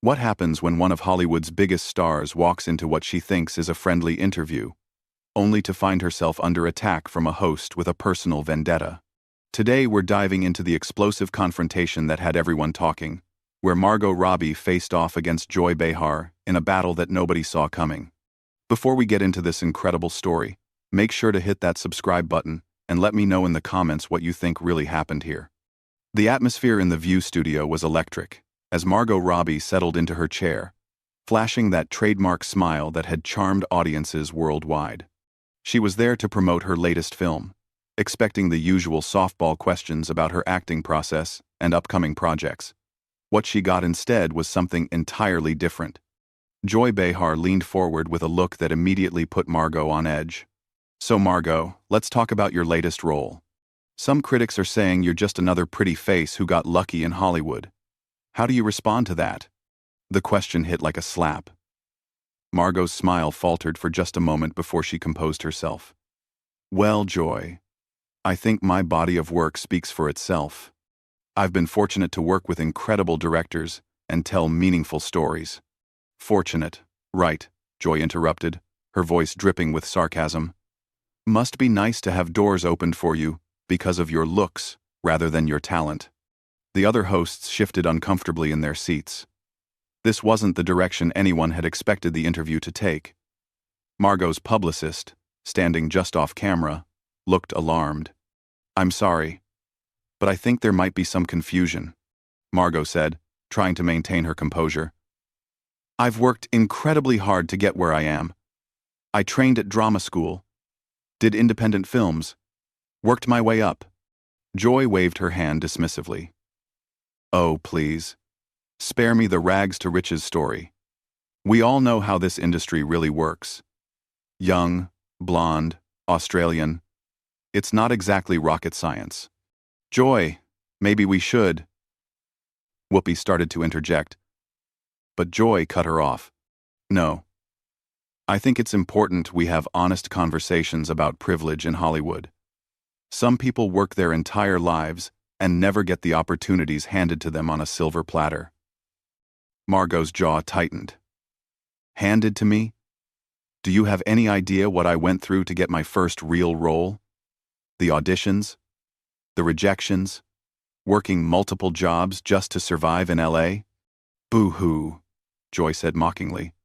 What happens when one of Hollywood's biggest stars walks into what she thinks is a friendly interview, only to find herself under attack from a host with a personal vendetta? Today we're diving into the explosive confrontation that had everyone talking, where Margot Robbie faced off against Joy Behar in a battle that nobody saw coming. Before we get into this incredible story, make sure to hit that subscribe button and let me know in the comments what you think really happened here. The atmosphere in the View studio was electric, as Margot Robbie settled into her chair, flashing that trademark smile that had charmed audiences worldwide. She was there to promote her latest film, expecting the usual softball questions about her acting process and upcoming projects. What she got instead was something entirely different. Joy Behar leaned forward with a look that immediately put Margot on edge. "So Margot, let's talk about your latest role. Some critics are saying you're just another pretty face who got lucky in Hollywood. How do you respond to that?" The question hit like a slap. Margot's smile faltered for just a moment before she composed herself. "Well, Joy, I think my body of work speaks for itself. I've been fortunate to work with incredible directors and tell meaningful stories." "Fortunate, right," Joy interrupted, her voice dripping with sarcasm. "Must be nice to have doors opened for you because of your looks rather than your talent." The other hosts shifted uncomfortably in their seats. This wasn't the direction anyone had expected the interview to take. Margot's publicist, standing just off camera, looked alarmed. "I'm sorry, but I think there might be some confusion," Margot said, trying to maintain her composure. "I've worked incredibly hard to get where I am. I trained at drama school, did independent films, worked my way up." Joy waved her hand dismissively. "Oh, please. Spare me the rags to riches story. We all know how this industry really works. Young, blonde, Australian. It's not exactly rocket science." "Joy, maybe we should." Whoopi started to interject, but Joy cut her off. "No. I think it's important we have honest conversations about privilege in Hollywood. Some people work their entire lives and never get the opportunities handed to them on a silver platter." Margot's jaw tightened. "Handed to me? Do you have any idea what I went through to get my first real role? The auditions? The rejections? Working multiple jobs just to survive in LA? Boo-hoo," Joy said mockingly.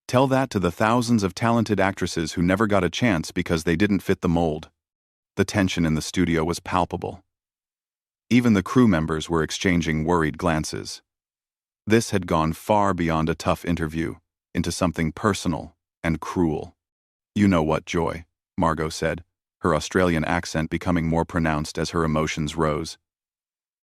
"Tell that to the thousands of talented actresses who never got a chance because they didn't fit the mold." The tension in the studio was palpable. Even the crew members were exchanging worried glances. This had gone far beyond a tough interview, into something personal and cruel. "You know what, Joy," Margot said, her Australian accent becoming more pronounced as her emotions rose.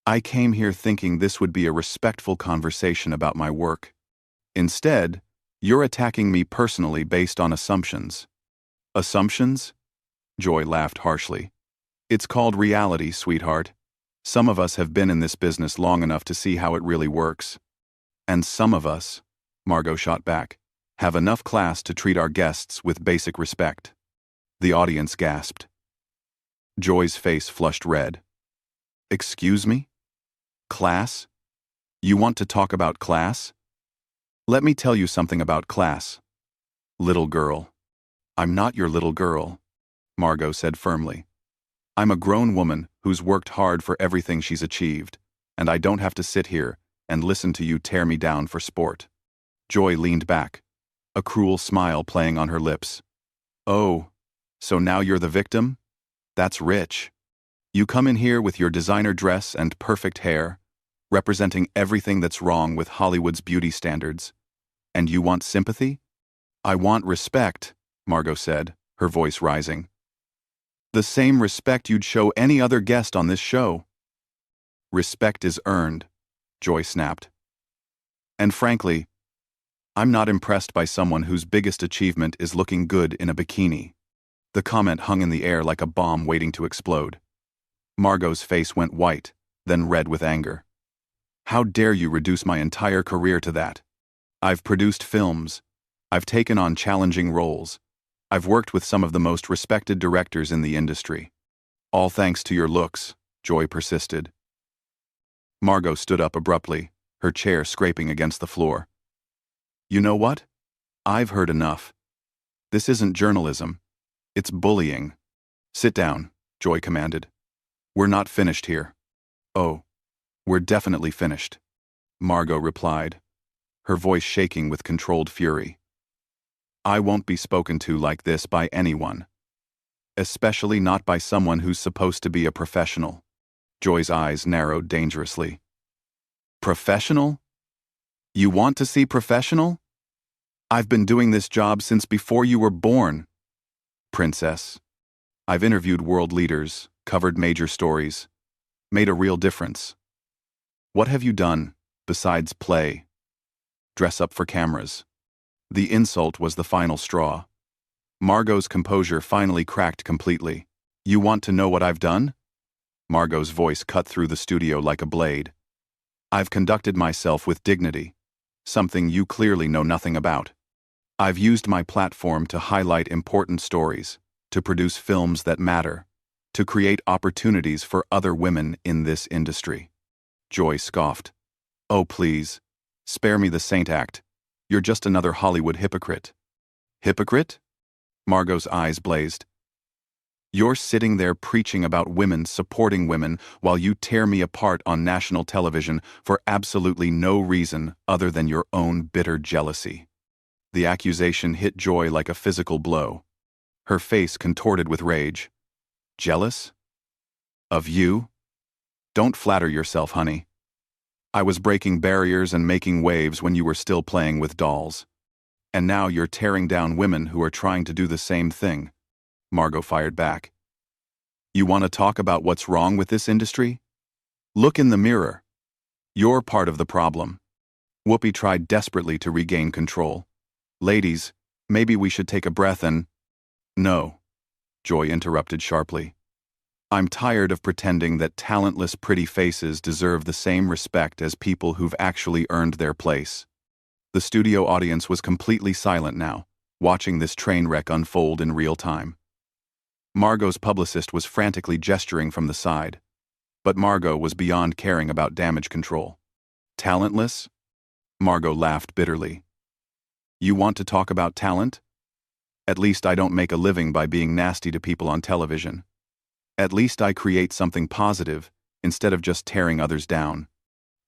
"I came here thinking this would be a respectful conversation about my work. Instead, you're attacking me personally based on assumptions." "Assumptions?" Joy laughed harshly. "It's called reality, sweetheart. Some of us have been in this business long enough to see how it really works. And some of us," Margot shot back, "have enough class to treat our guests with basic respect." The audience gasped. Joy's face flushed red. "Excuse me? Class? You want to talk about class? Let me tell you something about class. Little girl." "I'm not your little girl," Margot said firmly. "I'm a grown woman who's worked hard for everything she's achieved, and I don't have to sit here and listen to you tear me down for sport." Joy leaned back, a cruel smile playing on her lips. "Oh, so now you're the victim? That's rich. You come in here with your designer dress and perfect hair, representing everything that's wrong with Hollywood's beauty standards. And you want sympathy?" "I want respect," Margot said, her voice rising. "The same respect you'd show any other guest on this show." "Respect is earned," Joy snapped. "And frankly, I'm not impressed by someone whose biggest achievement is looking good in a bikini." The comment hung in the air like a bomb waiting to explode. Margot's face went white, then red with anger. "How dare you reduce my entire career to that? I've produced films. I've taken on challenging roles. I've worked with some of the most respected directors in the industry. All thanks to your looks," Joy persisted. Margot stood up abruptly, her chair scraping against the floor. You know what? I've heard enough. This isn't journalism. It's bullying. Sit down, Joy commanded. We're not finished here. Oh, we're definitely finished, Margot replied, her voice shaking with controlled fury. I won't be spoken to like this by anyone. Especially not by someone who's supposed to be a professional. Joy's eyes narrowed dangerously. Professional? You want to see professional? I've been doing this job since before you were born. Princess. I've interviewed world leaders, covered major stories, made a real difference. What have you done, besides play? Dress up for cameras. The insult was the final straw. Margot's composure finally cracked completely. You want to know what I've done? Margot's voice cut through the studio like a blade. I've conducted myself with dignity, something you clearly know nothing about. I've used my platform to highlight important stories, to produce films that matter, to create opportunities for other women in this industry. Joy scoffed. Oh, please, spare me the saint act. You're just another Hollywood hypocrite. Hypocrite? Margot's eyes blazed. You're sitting there preaching about women supporting women while you tear me apart on national television for absolutely no reason other than your own bitter jealousy. The accusation hit Joy like a physical blow. Her face contorted with rage. Jealous? Of you? Don't flatter yourself, honey. I was breaking barriers and making waves when you were still playing with dolls. And now you're tearing down women who are trying to do the same thing. Margot fired back. You want to talk about what's wrong with this industry? Look in the mirror. You're part of the problem. Whoopi tried desperately to regain control. Ladies, maybe we should take a breath and... No, Joy interrupted sharply. I'm tired of pretending that talentless pretty faces deserve the same respect as people who've actually earned their place. The studio audience was completely silent now, watching this train wreck unfold in real time. Margot's publicist was frantically gesturing from the side, but Margot was beyond caring about damage control. Talentless? Margot laughed bitterly. You want to talk about talent? At least I don't make a living by being nasty to people on television. At least I create something positive, instead of just tearing others down.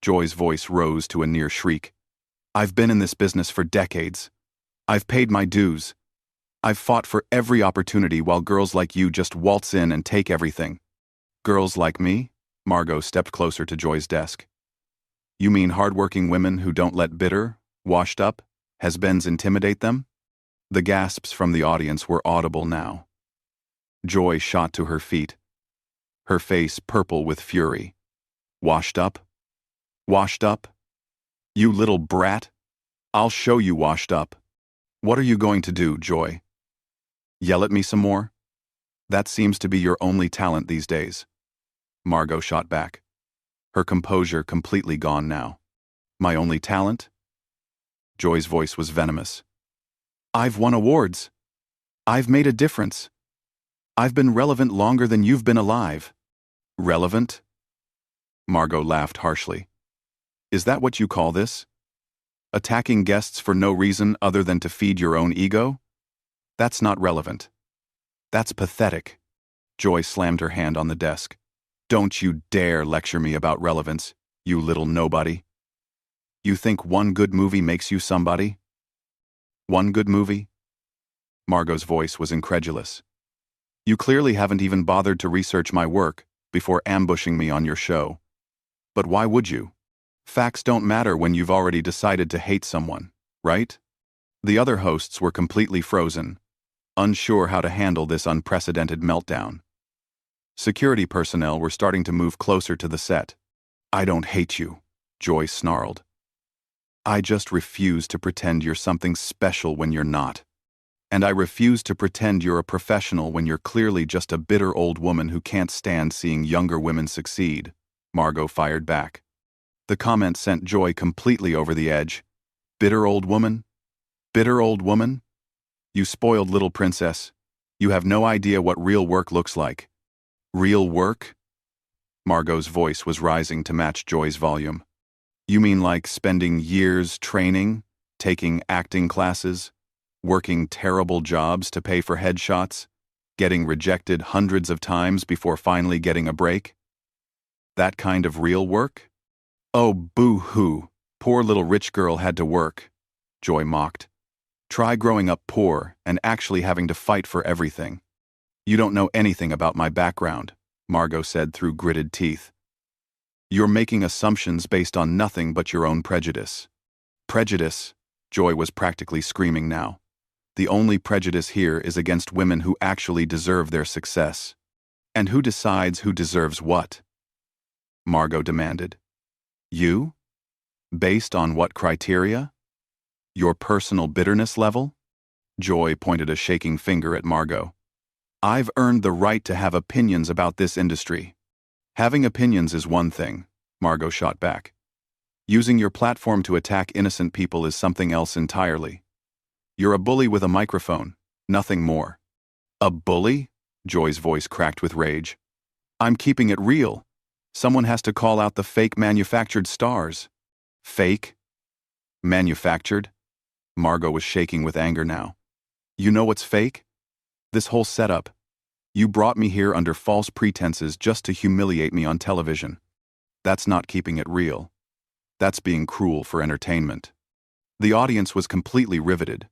Joy's voice rose to a near shriek. I've been in this business for decades. I've paid my dues. I've fought for every opportunity while girls like you just waltz in and take everything. Girls like me? Margot stepped closer to Joy's desk. You mean hardworking women who don't let bitter, washed up, has-beens intimidate them? The gasps from the audience were audible now. Joy shot to her feet, her face purple with fury. Washed up? Washed up? You little brat! I'll show you washed up. What are you going to do, Joy? Yell at me some more? That seems to be your only talent these days. Margot shot back, her composure completely gone now. My only talent? Joy's voice was venomous. I've won awards. I've made a difference. I've been relevant longer than you've been alive. Relevant? Margot laughed harshly. Is that what you call this? Attacking guests for no reason other than to feed your own ego? That's not relevant. That's pathetic. Joy slammed her hand on the desk. Don't you dare lecture me about relevance, you little nobody. You think one good movie makes you somebody? One good movie? Margot's voice was incredulous. You clearly haven't even bothered to research my work before ambushing me on your show. But why would you? Facts don't matter when you've already decided to hate someone, right? The other hosts were completely frozen, unsure how to handle this unprecedented meltdown. Security personnel were starting to move closer to the set. I don't hate you, Joy snarled. I just refuse to pretend you're something special when you're not. And I refuse to pretend you're a professional when you're clearly just a bitter old woman who can't stand seeing younger women succeed, Margot fired back. The comment sent Joy completely over the edge. Bitter old woman? Bitter old woman? You spoiled little princess. You have no idea what real work looks like. Real work? Margot's voice was rising to match Joy's volume. You mean like spending years training, taking acting classes, working terrible jobs to pay for headshots, getting rejected hundreds of times before finally getting a break? That kind of real work? Oh, boo-hoo, poor little rich girl had to work, Joy mocked. Try growing up poor and actually having to fight for everything. You don't know anything about my background, Margot said through gritted teeth. You're making assumptions based on nothing but your own prejudice. Prejudice? Joy was practically screaming now. The only prejudice here is against women who actually deserve their success. And who decides who deserves what? Margot demanded. You? Based on what criteria? Your personal bitterness level? Joy pointed a shaking finger at Margot. I've earned the right to have opinions about this industry. Having opinions is one thing, Margot shot back. Using your platform to attack innocent people is something else entirely. You're a bully with a microphone, nothing more. A bully? Joy's voice cracked with rage. I'm keeping it real. Someone has to call out the fake manufactured stars. Fake? Manufactured? Margot was shaking with anger now. You know what's fake? This whole setup. You brought me here under false pretenses just to humiliate me on television. That's not keeping it real. That's being cruel for entertainment. The audience was completely riveted,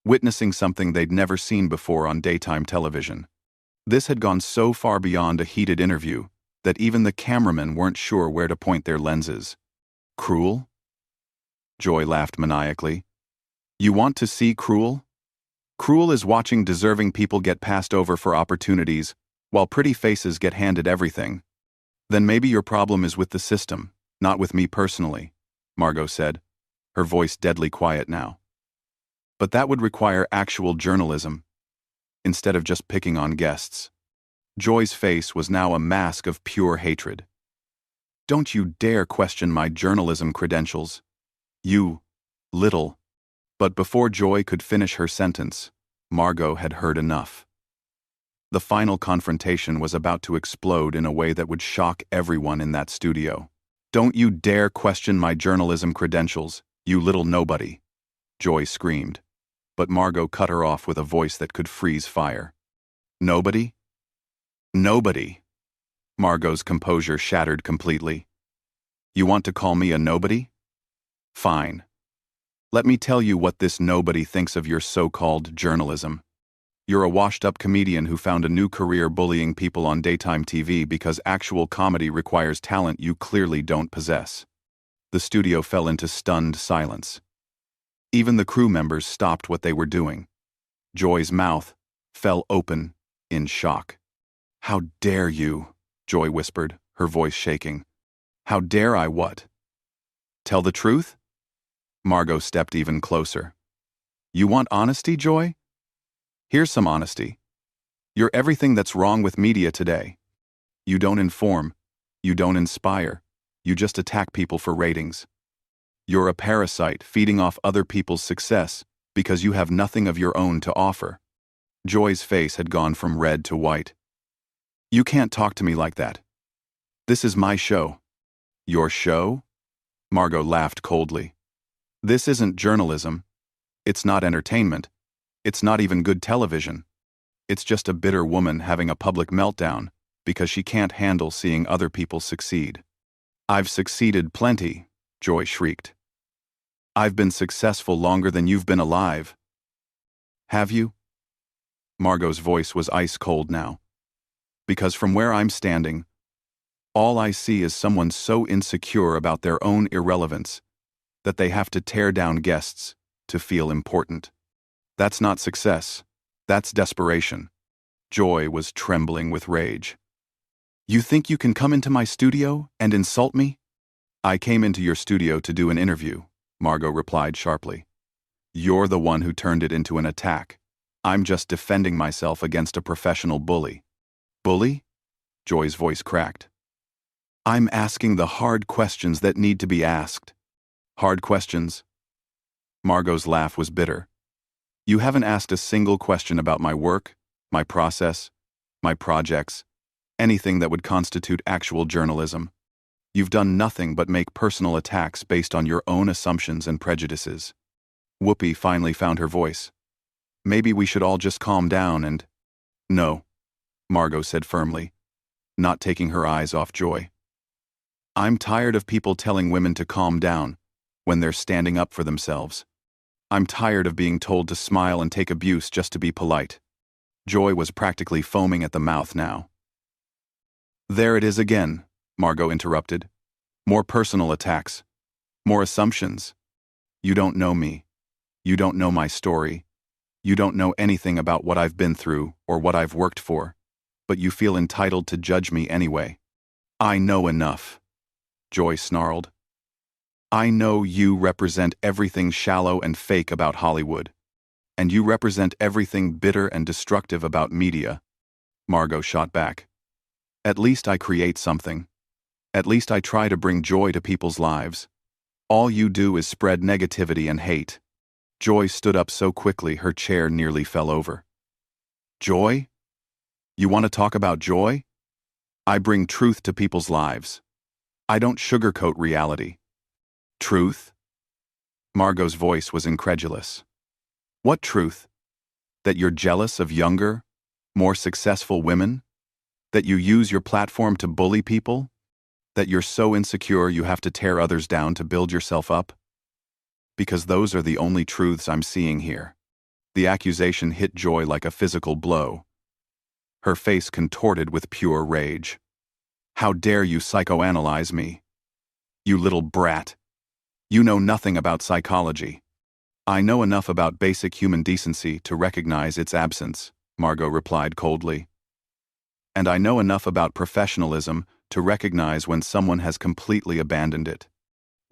witnessing something they'd never seen before on daytime television. This had gone so far beyond a heated interview that even the cameramen weren't sure where to point their lenses. Cruel? Joy laughed maniacally. You want to see cruel? Cruel is watching deserving people get passed over for opportunities, while pretty faces get handed everything. Then maybe your problem is with the system, not with me personally, Margot said, her voice deadly quiet now. But that would require actual journalism, instead of just picking on guests. Joy's face was now a mask of pure hatred. Don't you dare question my journalism credentials. You, little. But before Joy could finish her sentence, Margot had heard enough. The final confrontation was about to explode in a way that would shock everyone in that studio. Don't you dare question my journalism credentials, you little nobody, Joy screamed. But Margot cut her off with a voice that could freeze fire. Nobody? Nobody. Margot's composure shattered completely. You want to call me a nobody? Fine. Let me tell you what this nobody thinks of your so-called journalism. You're a washed-up comedian who found a new career bullying people on daytime TV because actual comedy requires talent you clearly don't possess. The studio fell into stunned silence. Even the crew members stopped what they were doing. Joy's mouth fell open in shock. How dare you, Joy whispered, her voice shaking. How dare I what? Tell the truth? Margot stepped even closer. You want honesty, Joy? Here's some honesty. You're everything that's wrong with media today. You don't inform. You don't inspire. You just attack people for ratings. You're a parasite feeding off other people's success because you have nothing of your own to offer. Joy's face had gone from red to white. You can't talk to me like that. This is my show. Your show? Margot laughed coldly. This isn't journalism. It's not entertainment. It's not even good television. It's just a bitter woman having a public meltdown because she can't handle seeing other people succeed. I've succeeded plenty, Joy shrieked. I've been successful longer than you've been alive. Have you? Margot's voice was ice cold now. Because from where I'm standing, all I see is someone so insecure about their own irrelevance that they have to tear down guests to feel important. That's not success. That's desperation. Joy was trembling with rage. You think you can come into my studio and insult me? I came into your studio to do an interview, Margot replied sharply. You're the one who turned it into an attack. I'm just defending myself against a professional bully. Bully? Joy's voice cracked. I'm asking the hard questions that need to be asked. Hard questions? Margot's laugh was bitter. You haven't asked a single question about my work, my process, my projects, anything that would constitute actual journalism. You've done nothing but make personal attacks based on your own assumptions and prejudices. Whoopi finally found her voice. Maybe we should all just calm down and... No, Margot said firmly, not taking her eyes off Joy. I'm tired of people telling women to calm down when they're standing up for themselves. I'm tired of being told to smile and take abuse just to be polite. Joy was practically foaming at the mouth now. There it is again, Margot interrupted. More personal attacks. More assumptions. You don't know me. You don't know my story. You don't know anything about what I've been through or what I've worked for, but you feel entitled to judge me anyway. I know enough, Joy snarled. I know you represent everything shallow and fake about Hollywood, and you represent everything bitter and destructive about media, Margot shot back. At least I create something. At least I try to bring joy to people's lives. All you do is spread negativity and hate. Joy stood up so quickly her chair nearly fell over. Joy? You want to talk about joy? I bring truth to people's lives. I don't sugarcoat reality. Truth? Margot's voice was incredulous. What truth? That you're jealous of younger, more successful women? That you use your platform to bully people? That you're so insecure you have to tear others down to build yourself up? Because those are the only truths I'm seeing here. The accusation hit Joy like a physical blow. Her face contorted with pure rage. How dare you psychoanalyze me? You little brat. You know nothing about psychology. I know enough about basic human decency to recognize its absence, Margot replied coldly. And I know enough about professionalism to recognize when someone has completely abandoned it.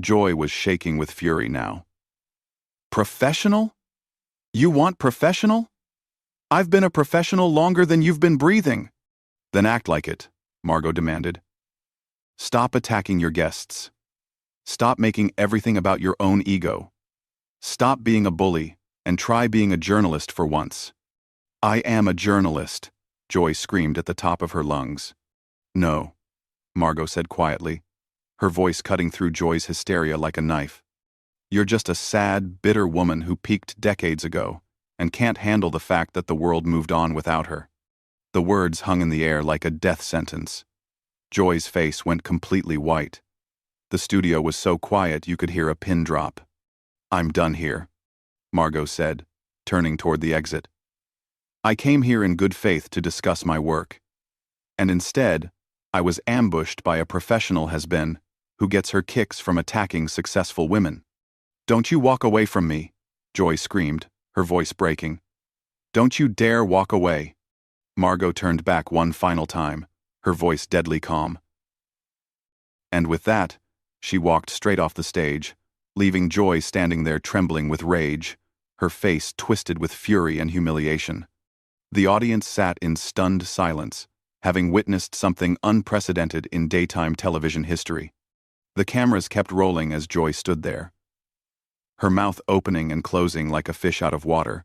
Joy was shaking with fury now. Professional? You want professional? I've been a professional longer than you've been breathing. Then act like it, Margot demanded. Stop attacking your guests. Stop making everything about your own ego. Stop being a bully and try being a journalist for once. I am a journalist, Joy screamed at the top of her lungs. No, Margot said quietly, her voice cutting through Joy's hysteria like a knife. You're just a sad, bitter woman who peaked decades ago and can't handle the fact that the world moved on without her. The words hung in the air like a death sentence. Joy's face went completely white. The studio was so quiet you could hear a pin drop. I'm done here, Margot said, turning toward the exit. I came here in good faith to discuss my work. And instead, I was ambushed by a professional has-been who gets her kicks from attacking successful women. Don't you walk away from me, Joy screamed, her voice breaking. Don't you dare walk away. Margot turned back one final time, her voice deadly calm. And with that, she walked straight off the stage, leaving Joy standing there trembling with rage, her face twisted with fury and humiliation. The audience sat in stunned silence, having witnessed something unprecedented in daytime television history. The cameras kept rolling as Joy stood there, her mouth opening and closing like a fish out of water,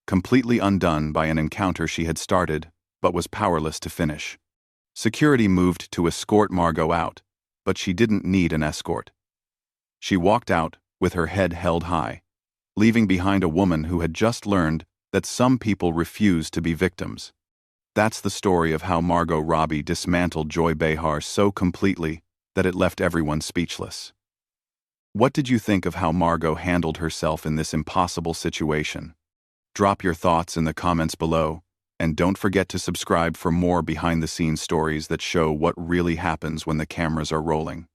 completely undone by an encounter she had started but was powerless to finish. Security moved to escort Margot out, but she didn't need an escort. She walked out with her head held high, leaving behind a woman who had just learned that some people refuse to be victims. That's the story of how Margot Robbie dismantled Joy Behar so completely that it left everyone speechless. What did you think of how Margot handled herself in this impossible situation? Drop your thoughts in the comments below, and don't forget to subscribe for more behind-the-scenes stories that show what really happens when the cameras are rolling.